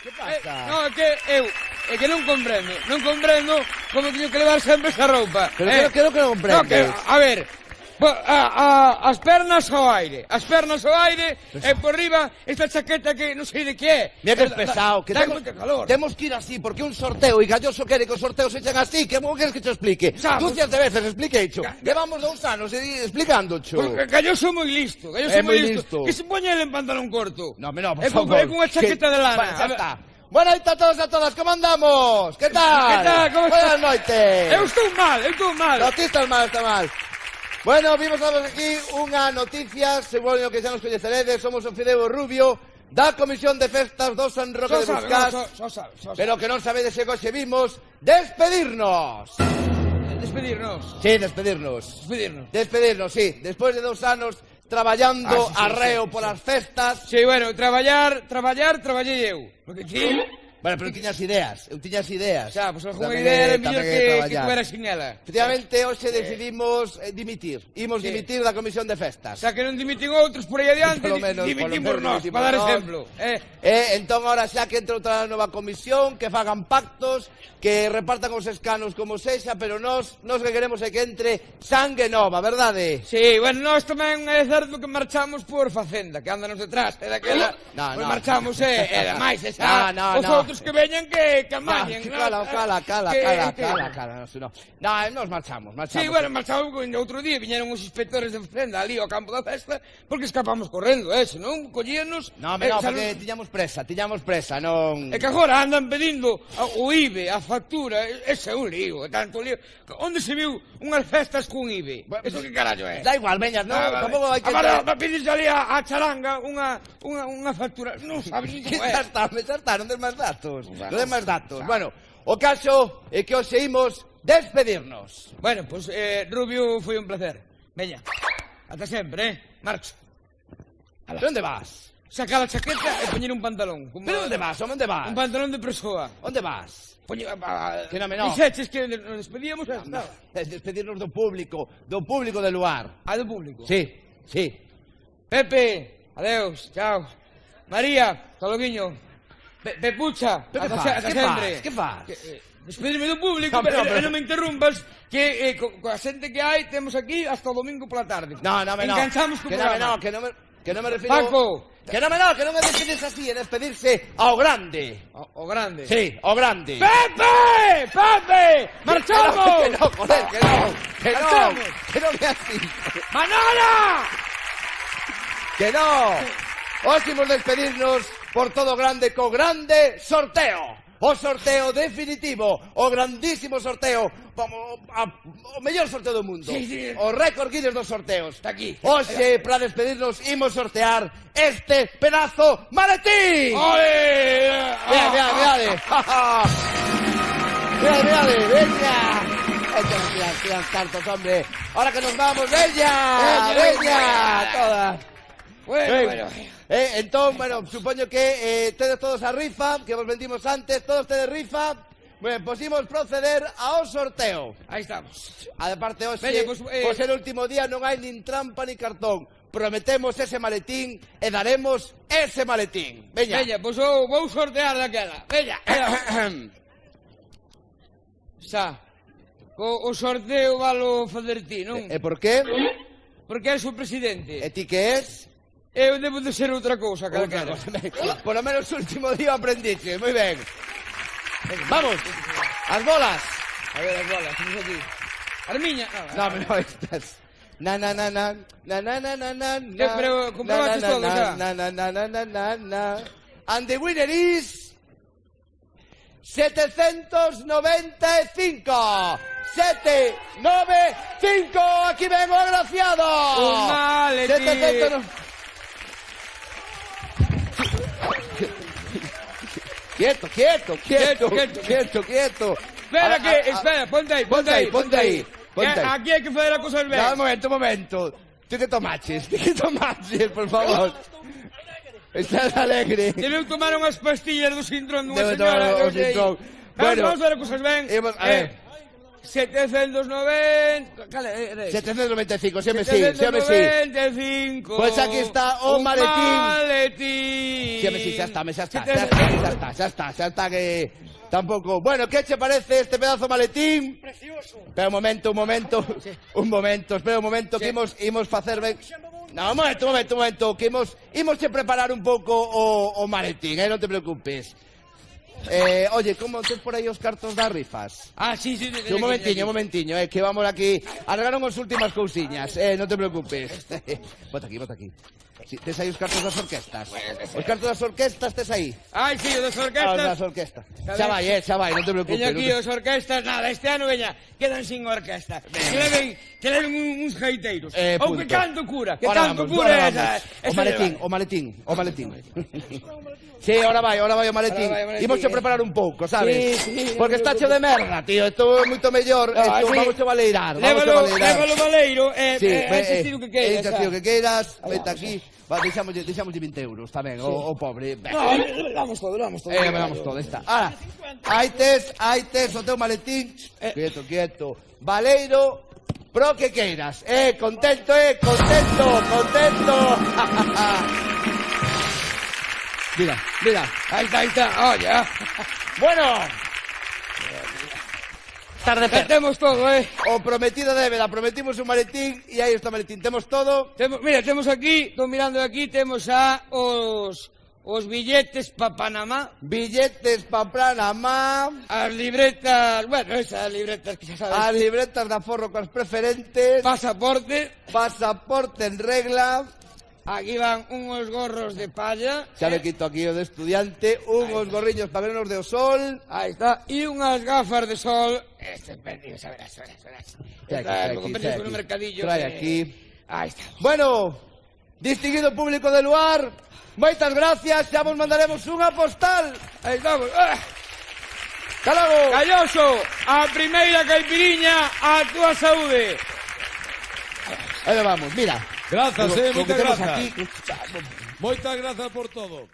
Que pasa? Non, é que non comprendo como teño que levar sempre esa roupa. Pero que non comprendes. No, que, a ver, as pernas ao aire, e por riba esta chaqueta que non sei de que é. Mira que es pesado, que dá moito calor. temos que ir así, porque un sorteo, e Galloso quere que os sorteos se echen así, que como queres que te explique? Dúcias de veces expliqueicho. Llevamos 2 anos explicándocho. Galloso moi listo, É moi listo. Que se poña ele en pantalón corto. No, por favor. É con unha chaqueta de lana. Xa está. Buenas noites a todos e a todas, como andamos? Que tal? Que tal, como está? Buenas noites. Eu estou mal. No, ti estás mal, está mal. Bueno, vimos aquí unha noticia, seguro que xa nos coñeceredes, somos o Fideo Rubio, da Comisión de Festas do San Roque de Buscás, pero que non sabedes se hoxe vimos despedirnos. Sí, despedirnos, sí. Despois de 2 anos traballando arreo polas festas. Sí, bueno, traballei eu. Porque ti... Bueno, pero tiñas ideas, Xa, pois algunha idea era mellor que tú eras sin ela. Efectivamente, hoxe decidimos dimitir. Imos dimitir da Comisión de Festas. Xa que non dimitin outros por aí adiante, dimitimos nós, para dar exemplo. Entón, ahora xa que entra outra nova comisión, que fagan pactos, que repartan os escanos como sexa, pero nós que queremos é que entre sangue nova, verdade? Sí, bueno, nós tamén é certo que marchamos por Facenda, que andanos detrás, e daquela, pois marchamos, e demais, e xa, os outros que veñan que amañen. Cala, nos marchamos. Sí, bueno, marchamos, outro día viñeron os inspectores de Facenda ali ao campo da festa, porque escapamos correndo, senón collíanos... No, porque tiñamos presa, non... É que agora andan pedindo o IBE, a factura, ese é un lío, é tanto lío. Onde se viu unhas festas con IBE? Eso que carallo é? Da igual, veñas, non, tampouco hai que... Agora, pides ali a charanga unha factura, non sabes ni como é. Xa está, non des máis datos. Bueno, o caso é que hoxe imos despedirnos. Bueno, pois, Rubio, foi un placer. Veña, ata sempre, Marcos. Pero onde vas? Saca a chaqueta e poñer un pantalón. Pero onde vas? Un pantalón de persoa. Onde vas? Que non me non. Dixeches que nos despedíamos? Despedirnos do público do lugar. Do público? Sí. Pepe, adeus, chao. María, hasta loguiño. Pepucha, ata sempre. Que faz? Despedirme do público, pero non me interrumpas, que coa xente que hai temos aquí hasta o domingo pola tarde. No. Enganchamos co programa. Que non me refiro... Paco. Que non me despedirse así, é despedirse ao grande. O grande? Sí, ao grande. Pepe! ¡Marchamos! Que non, joder, que non é así. ¡Manala! Que non. Hoxe imos despedirnos por todo grande co grande sorteo. O sorteo definitivo, o grandísimo sorteo, o mellor sorteo do mundo. Sí. O récord Guinness dos sorteos. Está aquí. Hoxe, para despedirnos, imos sortear este pedazo maletín. ¡Ole! Veade. Veade, veña. Tiran tantos, hombre. Ahora que nos vamos, veña. Todas. Bueno. Entón, supoño que tedes todos a rifa, que vos vendimos antes, todos tedes rifa. Bueno, pois imos proceder ao sorteo. Aí estamos. A de parte hoxe, pois el último día non hai nin trampa ni cartón. Prometemos ese maletín e daremos ese maletín. Veña, pois vou sortear daquela. Veña. Xa. O sorteo valo fazer ti, non? E por qué? Porque és o presidente. E ti que és? Eu debo de ser outra cousa, calquera. Por lo menos o último día aprendiche, moi ben. Vamos, as bolas. A ver, as bolas, temos aquí. As miñas. No, estas. Na. Pero comprobaste todo, xa. Na. And the winner is 795. 795. Aquí vengo agraciado. Un maletín. Quieto. Espera, ponte aí. Aquí hai que fazer a cosa ben. Un momento. Tú que tomaches, por favor. Estás alegre. Debeu tomar unhas pastillas do Sintrón dunha señora. Bueno, vamos a ver a cosas ben. 790... 795, sí, home sí. 795. Pois aquí está o maletín. Maletín. Sí, home sí, xa está, que... Tampouco... Bueno, que che parece este pedazo maletín? Precioso. Pero un momento, espera un momento, que imos facer ben... No, un momento, que imos che preparar un pouco o maletín, non te preocupes. Oye, como tes por aí os cartos das rifas? Sí. Un momentiño, que vamos aquí. Arreglaron as últimas cousiñas, non te preocupes. Bota aquí. Sí, tes aí os cartos das orquestas? Os cartos das orquestas tes aí? Sí, os das orquestas. Os das orquestas. Xa vai, non te preocupes. Veña aquí os orquestas, nada, este ano quedan sin orquesta. Que leven uns gaiteiros. Ou que canto cura, que canto cura esa. O maletín. Sí, ahora vai o maletín. Imos a preparar un pouco, sabes? Sí. Porque está cheo de merda, tío. Isto é moito mellor. Vamos a valeirar. Lévalo valeiro, ese estilo que queiras. Ese estilo que queiras, vete aquí. Deixamos 20 euros tamén, o pobre. Vamos todo. Vamos todo, está. Ahora, aí tes o teu maletín. Quieto. Valeiro, pro que queiras. Contento. Mira. Ahí está, oye. Bueno. Temos todo, O prometido débeda, prometimos un maletín e aí está o maletín, temos todo. Mira, temos aquí, estou mirando aquí, temos os billetes pa Panamá. Billetes pa Panamá. As libretas, bueno, esas libretas que xa sabes. As libretas de aforro cos preferentes. Pasaporte en regla. Aquí van unhos gorros de palla. Xa me quito aquí o de estudiante. Unhos gorriños para vernos de o sol. Aí está. E unhas gafas de sol. Este perdido, xa verás. Trae aquí. Aí está. Bueno, distinguido público de Luar, moitas gracias. Xa vos mandaremos unha postal. Aí estamos. Calago. Calloso, a primeira caipiriña a túa saúde. Aí vamos, mira. Grazas, moitas grazas. Aquí... Moitas grazas por todo.